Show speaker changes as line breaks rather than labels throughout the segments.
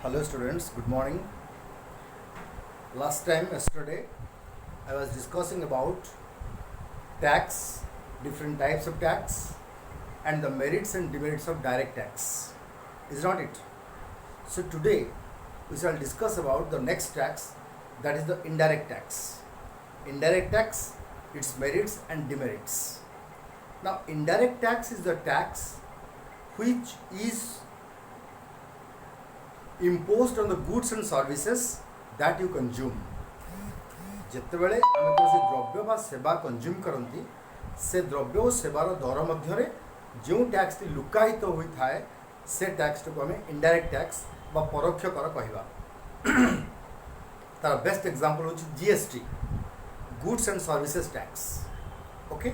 Hello students, good morning. Yesterday, I was discussing about tax, different types of tax, and the merits and demerits of direct tax. Is not it? So today, we shall discuss about the next tax, that is the indirect tax. Indirect tax, its merits and demerits. Now, indirect tax is the tax which is imposed on the goods and services that you consume. ଯେତେବେଳେ ଆମେ କୌଣସି ଦ୍ରବ୍ୟ ବା ସେବା consume କରନ୍ତି ସେ ଦ୍ରବ୍ୟ ଓ ସେବାର ଦର ମଧ୍ୟରେ ଯେଉଁ ଟ୍ୟାକ୍ସଟି ଲୁକାୟିତ ହୋଇଥାଏ ସେ ଟ୍ୟାକ୍ସଟିକୁ ଆମେ ଇନଡାଇରେକ୍ଟ ଟ୍ୟାକ୍ସ ବା ପରୋକ୍ଷ କର କହିବା। ତାର ବେଷ୍ଟ ଏକ୍ଜାମ୍ପଲ୍ ହେଉଛି GST, goods and services tax. Okay,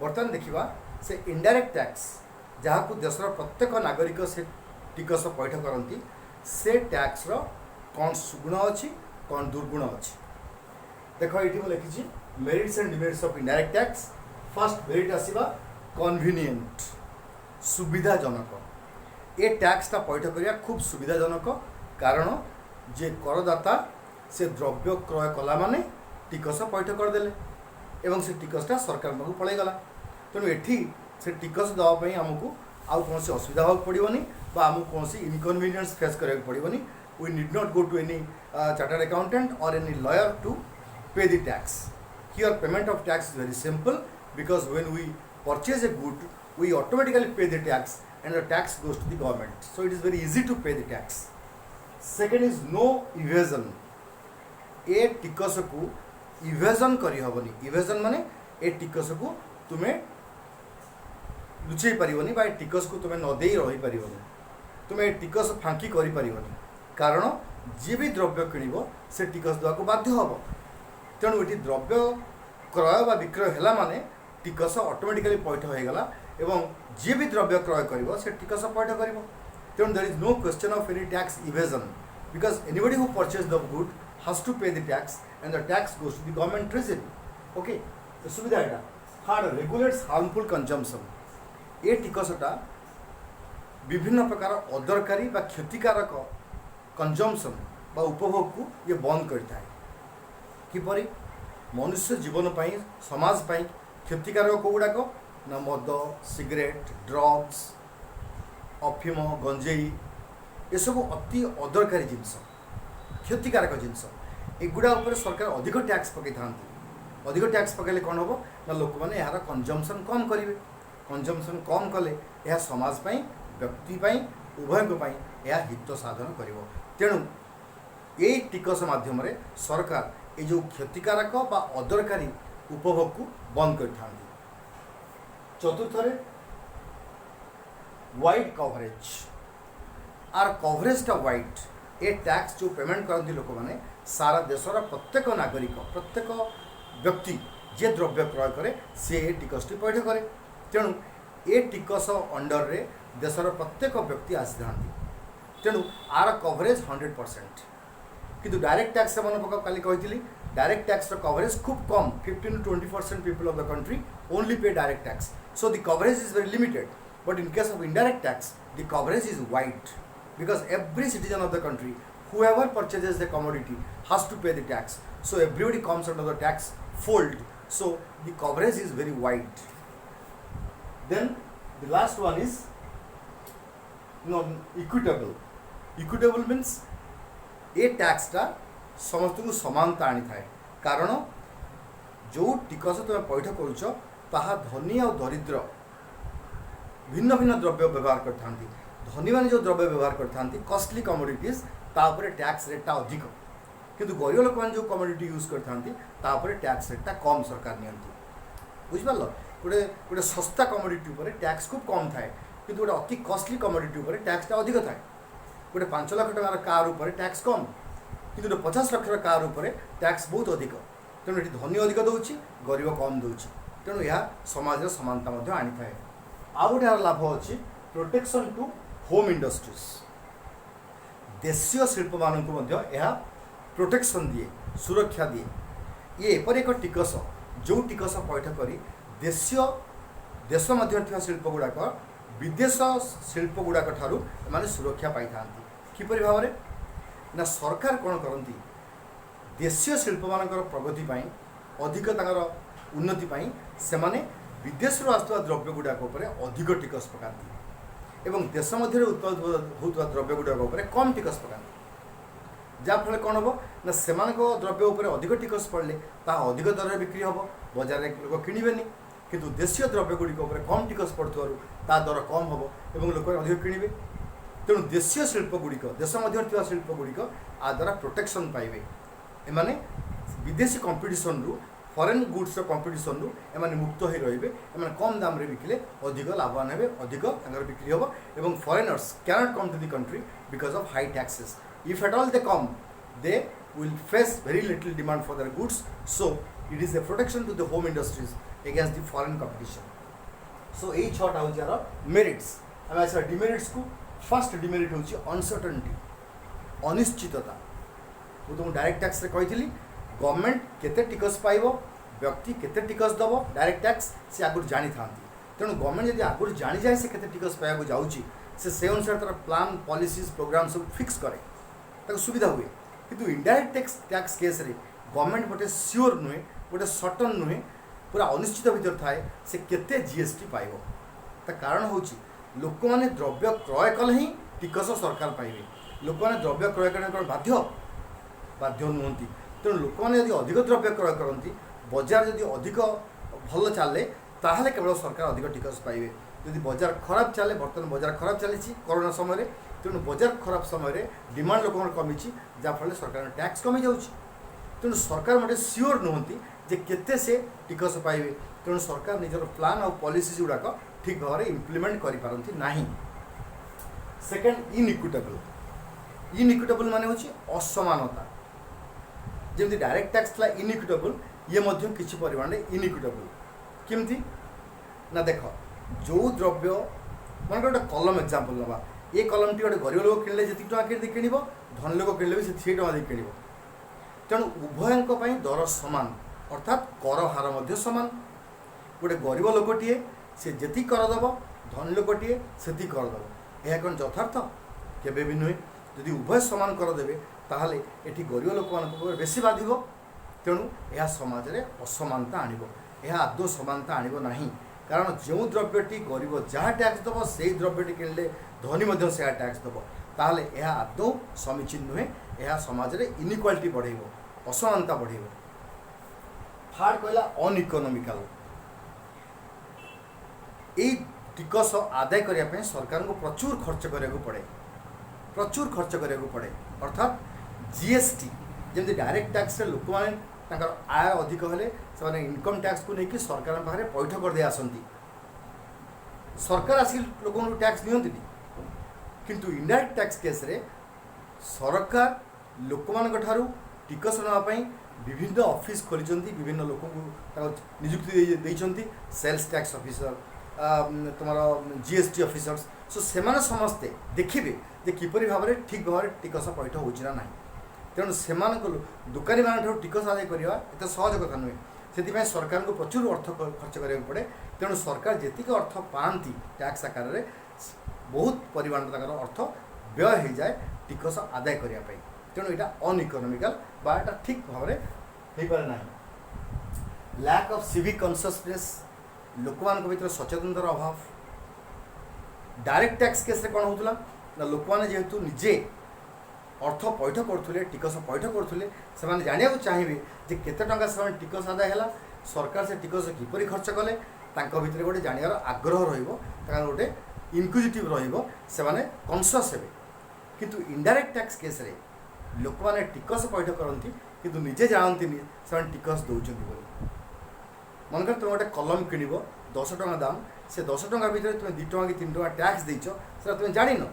ବର୍ତ୍ତମାନ ଦେଖିବା ସେ ଇନଡାଇରେକ୍ଟ ଟ୍ୟାକ୍ସ ଯାହାକୁ ଦେଶର ପ୍ରତ୍ୟେକ ନାଗରିକ ସେ ଟିକସ ପୈଠ କରନ୍ତି से टैक्सर कौन सुगुण अच्छी कौन दुर्गुण अच्छी। देख ये मुझे लिखी merits and demerits of indirect tax. First merit आसवा कन्वीनिएंट, सुविधाजनक। ये टैक्सटा पैठ करिया खूब सुविधाजनक, कारण जे करदाता से द्रव्य क्रय कला माने टिकस पैठ करदे एवं से टिकसटा सरकार पाखु पलैगला। तेणु एठी से टिकस देवाई आमको आउ कौन असुविधा होगा पड़ोनी आमको कौन इनकन्वीनियंस फेस करा पड़ोनी। We need not go to any chartered accountant or any lawyer to pay the tax. Here payment of tax is very simple because when we purchase a good we automatically pay the tax and the tax goes to the government, so it is very easy to pay the tax. Second is no evasion. ए tax को evasion करहबनी। Evasion माने ए tax को तुम्हें लुचई पारिबनी बा टिकस को तुम्हें नदे रही पारिबनी, तुम्हें टिकस फांकी करि पारिबनी, कारण जी भी द्रव्य किणिबो से टिकस देवा को बाध्य हबो। तेणु एटी द्रव्य क्रय बा विक्रय हैला माने टिकस ऑटोमेटिकली पैठ हो गला एवं जी भी द्रव्य क्रय करिवो से टिकस पैठ करिवो। तेणु there is no question of any tax evasion because anybody who purchase the good has to pay the tax and the tax goes to the government treasury. Okay, तो सुविधा एटा। Third, regulates harmful consumption. ये टिकसटा विभिन्न प्रकार अदरकारी बा क्षतिकारक consumption बा उपभोग को ये बंद करता है। किपरि मनुष्य जीवन पाई समाज पाई क्षतिकारक कौगुड़ाक ना मद, सिगरेट, ड्रग्स, अफिम, गंजेई ये सब अति अदरकारी जिनस, क्षतिकारक जिनस। एगुड़ा उपर सरकार अधिक टैक्स पकई था। अधिक टैक्स पकड़े कौन हम ना लोक मैंने यार कंजम्पशन कम करेंगे। कंजम्पशन कम कले यह समाज पाई, व्यक्ति पाई, उभय को पाई यह हित साधन करिवो। तेणु ये टिकस माध्यम रे सरकार ये जो क्षतिकारक बा अदरकारी उपभोग को बंद कर थांती। चतुर्थ रे वाइड कवरेज। आर कवरेजटा वाइड। ये टैक्स जो पेमेंट करती लोक मैंने सारा देशर प्रत्येक नागरिक, प्रत्येक व्यक्ति जे द्रव्य क्रय करे सी टिकसटी पैठ करे। तेणु ए टिकस अंडर रे देशर प्रत्येक व्यक्ति आसी था। तेणु आर कवरेज 100%। किंतु डायरेक्ट टैक्स मन पका काली कही डायरेक्ट टैक्स कवरेज खूब कम, 15 to 20% people of the country only pay direct tax, so the coverage is very limited. But in case of indirect tax the coverage is wide because every citizen of the country whoever purchases the commodity has to pay the tax, so everybody comes under the tax fold, so the coverage is very wide. Then the last one is equitable. Equitable means ये टैक्सटा समस्त को समानता आनी थाए, कारण जो टिकस तुम पैठ करुच ताहा धनी और दरिद्र भिन्न भिन्न द्रव्य व्यवहार करता। धनी मैंने जो द्रव्य व्यवहार करता कॉस्टली कमोडिटीज तापर टैक्स रेटा अधिक, किंतु गरीब लोक मैंने जो कमोडिटी यूज करते टैक्स रेटा कम सरकार नियंती। बुझिपार गोटे गोटे सस्ता कमोडिटी उपर टैक्स खूब कम थाए, किंतु गोटे अति कॉस्टली कमोडिटी उपर टैक्सटा अधिक थाए। गोटे 5 लाख टकार कार उपर टैक्स कम, किंतु गोटे 50 लाख कार उपर टैक्स बहुत अधिक। तेणु ये धनी अधिक दूसरी, गरीब कम दूसरी। तेणु यह समाज समानता आनी थाए। आउ गोटे यार लाभ अच्छी प्रोटेक्शन टू होम इंडस्ट्रीज। देशीय शिल्प मानक प्रोटेक्शन दिए, सुरक्षा दिए। ये एपर एक टिकस जो टिकस पैठ करी देशीय देश मध्य शिल्प गुड़ाक विदेश शिल्प गुड़ाक ठारू माने सुरक्षा पाई था। किपरि भाव में ना सरकार कौन करती देशीय शिल्प मान प्रगति पाई अधिक उन्नति पाई से माने विदेश आसुवा द्रव्य गुड़ाक अधिक टिकस पकाती एवं देश मध्य उत्पादित होता द्रव्य गुड़ाक कम टिकस पकाती जहाँफल कौन हम ना से द्रव्य उपर अधिक टिकस पड़े ता अधिक दर बिक्री हम बजार लोक किणवेनि किंतु देशीय द्रव्य गुड़िक कम टिकस पड़ुवर ता दर कम हम और लोक अधिक किणवे तेणु देशीय शिल्प गुड़िक देश मध्य शिल्प गुड़िक आ द्वारा प्रोटेक्शन पाइबे एमाने विदेशी कंपटीशन रु फॉरेन गुड्स कंपटीशन रु एमाने मुक्त हो रहिबे एमाने कम दाम रे बिकले अधिक लाभवान हेबे अधिक तांगर बिक्री होबो एवं foreigners cannot come to the country because of high taxes if at all they come they will face very little demand for their goods so it is a protection to the home industries against the foreign competition so ei chota ho jar merits ame asa demerits को first demerit होची uncertainty अनिश्चितता वो तुम direct tax रे कहितली government केते टिकस पाइबो व्यक्ति केते टिकस दबो डायरेक्ट टैक्स से आगुर जानी थांती तेणु गवर्नमेंट यदि आगुर जानी जाए से केते टिकस पाया को जाउची से अनुसार तर प्लान पॉलिसीज प्रोग्राम सब फिक्स करे ताको सुविधा हुए किंतु इनडायरेक्ट टैक्स केस रे गवर्नमेंट गोटे सियोर नुहे गोटे सर्टन नुहे पूरा अनिश्चित भीतर थाए से केते जीएसटी पाइबो ता कारण होची लोक माने द्रव्य क्रय कले ही टिकस सरकार पाइबे लोक माने द्रव्य क्रय करने बाध्य नुहंती तेणु लोक माने यदि अधिक द्रव्य क्रय करती बजार यदि अधिक भल चले ताहले केवल सरकार अधिक टिकस पाइबे यदि बजार खराब चले बर्तमान बजार खराब चली कोरोना समय तेणु बजार खराब समय डिमांड लोक कमी जहाँफल सरकार टैक्स कमी जाऊँगी तेणु सरकार मोटे सियोर नुहंती जे केते से टिकस पाइबे तेणु सरकार निजर प्लान और पॉलिसीज गुड़ाक ठीक भाव में इम्प्लीमेंट करिपारंती नाही। सेकेंड इनइक्विटेबल माने होची असमानता जमी डायरेक्ट टैक्स था इनइक्विटेबल ये मध्य किसी परिमाण में इनइक्विटेबल केमती ना देख जो द्रव्य मन गोटे कलम एग्जांपल नवा ये कलम टी गोटे गरीब लोक किणले जी टाँग किण धनी लोक किणले भी से टाँग किण तेणु उभयों दर सामान अर्थात कर हार मध्य सामान गोटे गरीब लोकटे से जी कर दब धनी लोकटे से कर दब यह कौन यथार्थ केबे भी नुहे यदि उभय सामान कर देवे ताहले एठी गरीब लोक मान बेसी बाधिब तेणु यह समाज में असमानता आणिब यह आदौ समानता आणिब नाही कारण जो द्रव्यटी गरीब जहाँ टैक्स दब से द्रव्यटी किणले धनी मध्य से टैक्स दब ताहले यह आदौ समीचीन नुहे यह समाज में इनइक्वालिटी बढ़ेब असमानता बढ़ेब। थर्ड कहला अनइकोनोमिकल ये टिकस आदाय करने सरकार को प्रचुर खर्च करने पड़े अर्थात जीएसटी जमी डायरेक्ट टैक्स लोक मैंने आय अधिक हेले से इनकम टैक्स को लेकिन सरकार पाखे पैठ कर दे आसती सरकार आसिक लोक टैक्स नियंती किंतु इनडायरेक्ट टैक्स केस रे सरकार लोक मान टिकस नापी विभिन्न ऑफिस खोली विभिन्न लोक नियुक्ति देइछंती सेल्स टैक्स ऑफिसर तुम जीएसटी ऑफिसर्स सो से समस्ते देखिए जे किपरि भाव में ठीक भाव में टिकस पैठ होना ना तेणु से दुकानी मान टिकस आदाय करवा एत सहज कथा नुहे से सरकार को प्रचुर अर्थ खर्च करा पड़े तेणु सरकार जी अर्थ पाती टैक्स आकार में बहुत परिमाण अर्थ व्यय हो जाए टिकस आदाय करने तेणु यहाँ अनइकोनोमिकल बा ठीक भाव में हो पारे ना। लैक ऑफ सिविक कॉन्शियसनेस लोक मान भीतर सचेतनतार अभाव डायरेक्ट टैक्स केस कौन होता ना लोक मैंने जेहेतु निजे अर्थ पैठ करुले टिकस पैठ करुले से जाना चाहिए जे केते टंका से टिकस आदाय है सरकार से टिकस किपरि खर्च कले भितर गोटे जानार आग्रह रोटे इनक्विजिटिव से कनसियस हे किंतु इनडायरेक्ट टैक्स केस रे लोक मैंने टिकस पैठ करती किंतु निजे जानती से टिकस दौरान बोली मनकर तुम गोटे कलम किण 10 टଙ୍କା दाम से 10 टଙ୍କା भितर तुम 2 टଙ୍କା कि 3 टଙ୍କା टैक्स देच से तुम जान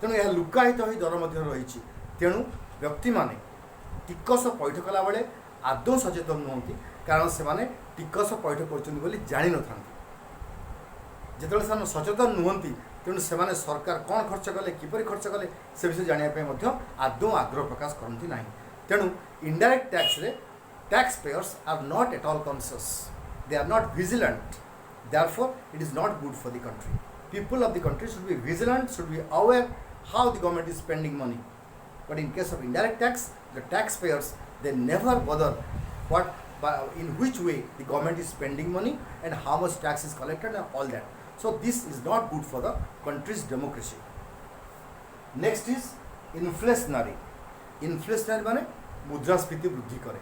तेणु यह लुकायित हो दर मध्य रही तेणु व्यक्ति माने टिकस पैठ कला बेले आदौ सचेतन नुहति कारण से टिकस पैठ कर जान न था जिते से सचेतन नुहति तेणु से सरकार कौन खर्च कले किपरि खर्च कले से विषय जानापी आदौ आग्रह प्रकाश करती ना तेणु इनडायरेक्ट टैक्स रे tax payers are not at all conscious they are not vigilant therefore it is not good for the country people of the country should be vigilant should be aware how the government is spending money But in case of indirect tax, the taxpayers, they never bother what in which way the government is spending money and how much tax is collected and all that. So this is not good for the country's democracy. Next is inflationary. Inflationary माने मुद्रास्फीति वृद्धि करे.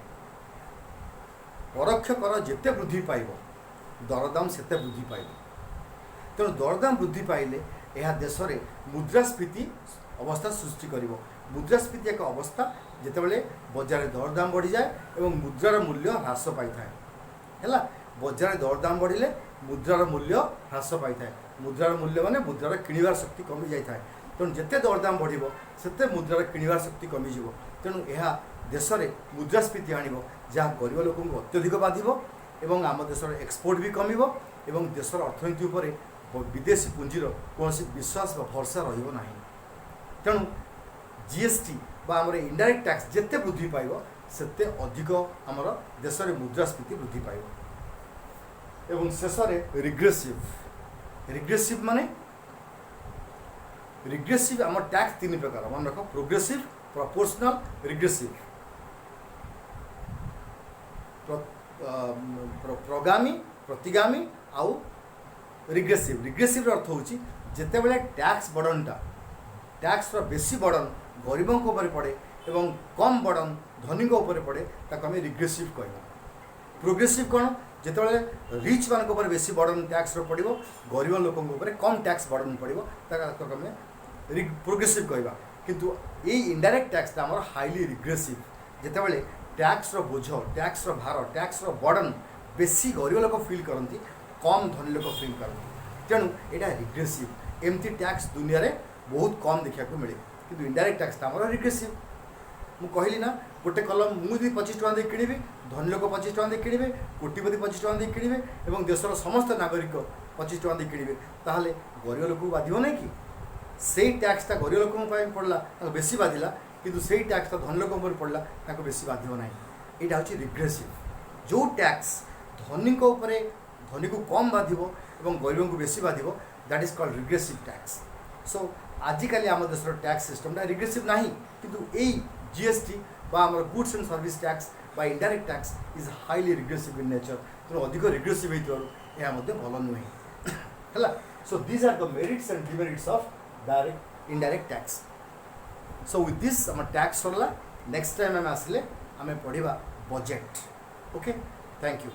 परोक्ष कर जेते वृद्धि पाइब दरदाम सेते वृद्धि पाइब. तेणु दरदाम वृद्धि पाइले यह देश में मुद्रास्फीति अवस्था सृष्टि करिवो. मुद्रास्फीति एक अवस्था जितेबाला बजार दरदाम बढ़ी जाए और मुद्रार मूल्य ह्रास पाई था है. बजार दरदाम बढ़िले मुद्रार मूल्य ह्रास पाई था. मुद्रार मूल्य माने मुद्रार किणवार शक्ति कमी जाए. तेणु जिते दरदाम बढ़ से मुद्रार किणवार शक्ति कमिज. तेणु यह देश में मुद्रास्फीति आण जहाँ गरीब लोक अत्यधिक बाधिब और आम देशर एक्सपोर्ट भी कमिब और देशर अर्थनीति उपर विदेशी पुंजीर कौन विश्वास भरसा रहा. तेणु जीएसटी बा आमर इनडायरेक्ट टैक्स जिते वृद्धि पाइब सेते अधिक आमर देश में मुद्रास्फीति वृद्धि पाइब. एवं शेष में रिग्रेसिव. रिग्रेसिव माने रिग्रेसिव आम टैक्स तीन प्रकार मन रख. Progressive, proportional, regressive. प्रगामी, प्रतिगामी आउ रिग्रेसिव. रिग्रेसिव अर्थ हूँ जिते बड़े टैक्स बर्डनटा टैक्स बेसी बर्डन गरीबों को पड़े और कम बर्डन धनी उपर पड़े ताको आम रिग्रेसिव कहवा. प्रोग्रेसिव कौन जिते रिच मान बेसी बर्डन टैक्स पड़ो गरीब लोकों कम टैक्स बर्डन पड़ो ताको आम प्रोग्रेसिव कहवा. किंतु ये इनडायरेक्ट टैक्स आम हाईली रिग्रेसिव. जितेबाला टैक्स बोझ, टैक्स भार, टैक्स बर्डन बेसी गरीब लोक फिल करती, कम धनी लोक फिल करती. तेणु यहाँ रिग्रेसिव. एमती टैक्स दुनिया रे बहुत कम देखा मिले. किंतु इनडायरेक्ट टैक्स आम रिग्रेसिव. मुझे कहली ना गोटे कलम मुझे 25 टका दे किणवी, धनी लोक 25 टका दे किणवे, कोटिपति 25 टका दे किणवे और देशर समस्त नागरिक 25 टका दे किणवे. ताहले गरीब लोक बाधिब ना कि से टैक्सटा गरीब लोक पड़ला बेसी बाधिला किंतु से टैक्सटा धनी लोक पड़ला बेसी बाधिब ना. यहाँ हूँ रिग्रेसिव. जो टैक्स धनी धनी को कम बाधिब और गरीब को बेसी बाधिब that is called regressive tax. So आजिकल आम देशर टैक्स सिस्टमटा रिग्रेसिव ना किंतु यही जीएसटी बा आम गुड्स एंड सर्विस टैक्स बा indirect tax is highly regressive in nature. तेणु अधिक रिग्रेसिव होती भल नुहे है. So these are the merits and demerits of direct indirect tax. So with this आम टैक्स सरला. नेक्स्ट टाइम आम आसिले आम पढ़ा बजेट. Okay, thank you.